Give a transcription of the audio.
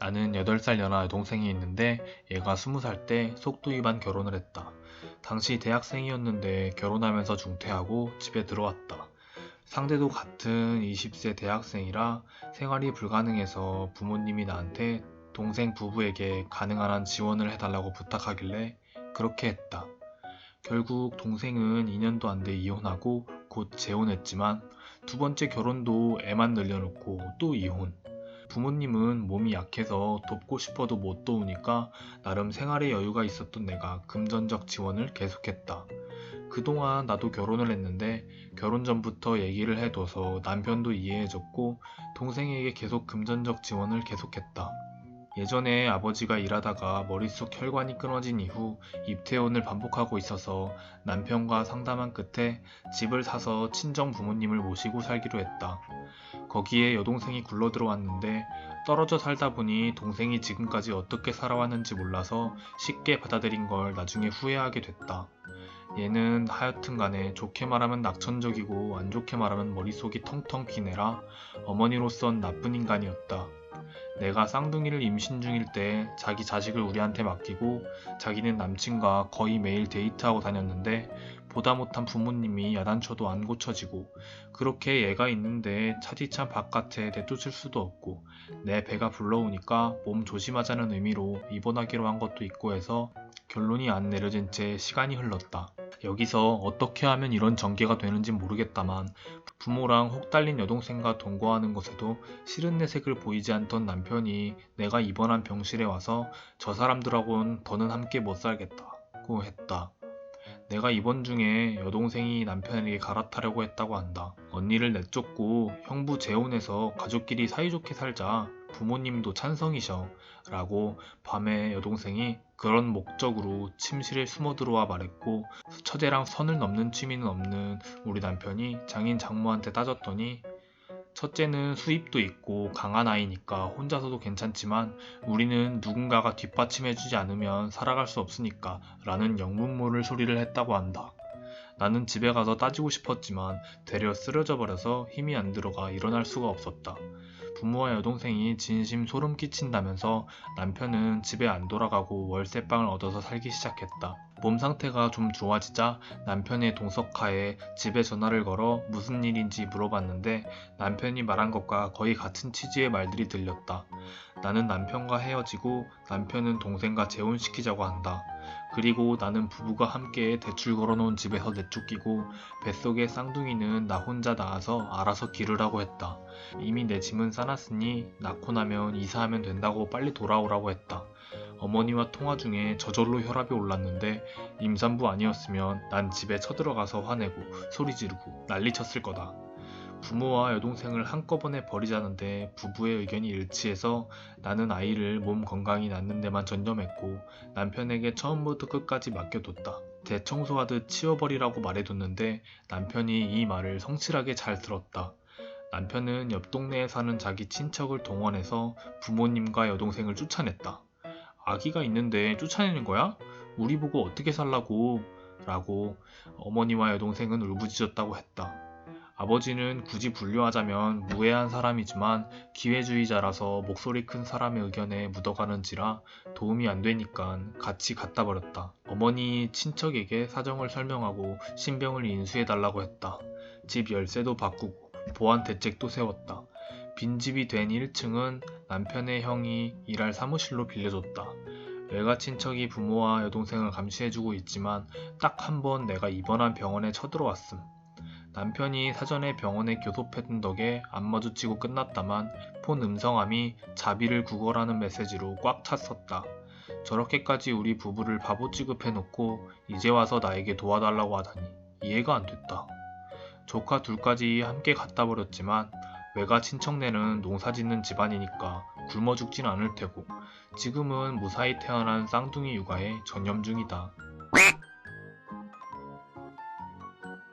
나는 8살 연하 여동생이 있는데 얘가 20살 때 속도 위반 결혼을 했다. 당시 대학생이었는데 결혼하면서 중퇴하고 집에 들어왔다. 상대도 같은 20세 대학생이라 생활이 불가능해서 부모님이 나한테 동생 부부에게 가능한 한 지원을 해달라고 부탁하길래 그렇게 했다. 결국 동생은 2년도 안 돼 이혼하고 곧 재혼했지만 두 번째 결혼도 애만 늘려놓고 또 이혼. 부모님은 몸이 약해서 돕고 싶어도 못 도우니까 나름 생활에 여유가 있었던 내가 금전적 지원을 계속했다. 그동안 나도 결혼을 했는데 결혼 전부터 얘기를 해둬서 남편도 이해해줬고 동생에게 계속 금전적 지원을 계속했다. 예전에 아버지가 일하다가 머릿속 혈관이 끊어진 이후 입퇴원을 반복하고 있어서 남편과 상담한 끝에 집을 사서 친정 부모님을 모시고 살기로 했다. 거기에 여동생이 굴러 들어왔는데 떨어져 살다 보니 동생이 지금까지 어떻게 살아왔는지 몰라서 쉽게 받아들인 걸 나중에 후회하게 됐다. 얘는 하여튼 간에 좋게 말하면 낙천적이고 안 좋게 말하면 머릿속이 텅텅 빈 애라 어머니로선 나쁜 인간이었다. 내가 쌍둥이를 임신 중일 때 자기 자식을 우리한테 맡기고 자기는 남친과 거의 매일 데이트하고 다녔는데 보다 못한 부모님이 야단쳐도 안 고쳐지고 그렇게 얘가 있는데 차디찬 바깥에 내쫓을 수도 없고 내 배가 불러오니까 몸 조심하자는 의미로 입원하기로 한 것도 있고 해서 결론이 안 내려진 채 시간이 흘렀다. 여기서 어떻게 하면 이런 전개가 되는지 모르겠다만 부모랑 혹 달린 여동생과 동거하는 것에도 싫은 내색을 보이지 않던 남편이 내가 입원한 병실에 와서 저 사람들하고는 더는 함께 못 살겠다고 했다. 내가 입원 중에 여동생이 남편에게 갈아타려고 했다고 한다. 언니를 내쫓고 형부 재혼해서 가족끼리 사이좋게 살자. 부모님도 찬성이셔. 라고 밤에 여동생이 그런 목적으로 침실에 숨어 들어와 말했고 처제랑 선을 넘는 취미는 없는 우리 남편이 장인 장모한테 따졌더니 첫째는 수입도 있고 강한 아이니까 혼자서도 괜찮지만 우리는 누군가가 뒷받침해주지 않으면 살아갈 수 없으니까 라는 영문모를 소리를 했다고 한다. 나는 집에 가서 따지고 싶었지만 되려 쓰러져 버려서 힘이 안 들어가 일어날 수가 없었다. 부모와 여동생이 진심 소름 끼친다면서 남편은 집에 안 돌아가고 월세방을 얻어서 살기 시작했다. 몸 상태가 좀 좋아지자 남편의 동석하에 집에 전화를 걸어 무슨 일인지 물어봤는데 남편이 말한 것과 거의 같은 취지의 말들이 들렸다. 나는 남편과 헤어지고 남편은 동생과 재혼시키자고 한다. 그리고 나는 부부가 함께 대출 걸어놓은 집에서 내쫓기고 뱃속의 쌍둥이는 나 혼자 낳아서 알아서 기르라고 했다. 이미 내 짐은 싸놨으니 낳고 나면 이사하면 된다고 빨리 돌아오라고 했다. 어머니와 통화 중에 저절로 혈압이 올랐는데 임산부 아니었으면 난 집에 쳐들어가서 화내고 소리 지르고 난리 쳤을 거다. 부모와 여동생을 한꺼번에 버리자는데 부부의 의견이 일치해서 나는 아이를 몸 건강히 낳는 데만 전념했고 남편에게 처음부터 끝까지 맡겨뒀다. 대청소하듯 치워버리라고 말해뒀는데 남편이 이 말을 성실하게 잘 들었다. 남편은 옆 동네에 사는 자기 친척을 동원해서 부모님과 여동생을 쫓아냈다. 아기가 있는데 쫓아내는 거야? 우리 보고 어떻게 살라고? 라고 어머니와 여동생은 울부짖었다고 했다. 아버지는 굳이 분류하자면 무해한 사람이지만 기회주의자라서 목소리 큰 사람의 의견에 묻어가는지라 도움이 안 되니까 같이 갖다 버렸다. 어머니 친척에게 사정을 설명하고 신병을 인수해달라고 했다. 집 열쇠도 바꾸고 보안 대책도 세웠다. 빈집이 된 1층은 남편의 형이 일할 사무실로 빌려줬다. 외가 친척이 부모와 여동생을 감시해주고 있지만 딱 한 번 내가 입원한 병원에 쳐들어왔음. 남편이 사전에 병원에 교섭해둔 덕에 안 마주치고 끝났다만 폰 음성함이 자비를 구걸하는 메시지로 꽉 찼었다. 저렇게까지 우리 부부를 바보 취급해놓고 이제 와서 나에게 도와달라고 하다니 이해가 안 됐다. 조카 둘까지 함께 갖다 버렸지만 외가 친척네는 농사짓는 집안이니까 굶어 죽진 않을 테고 지금은 무사히 태어난 쌍둥이 육아에 전념 중이다.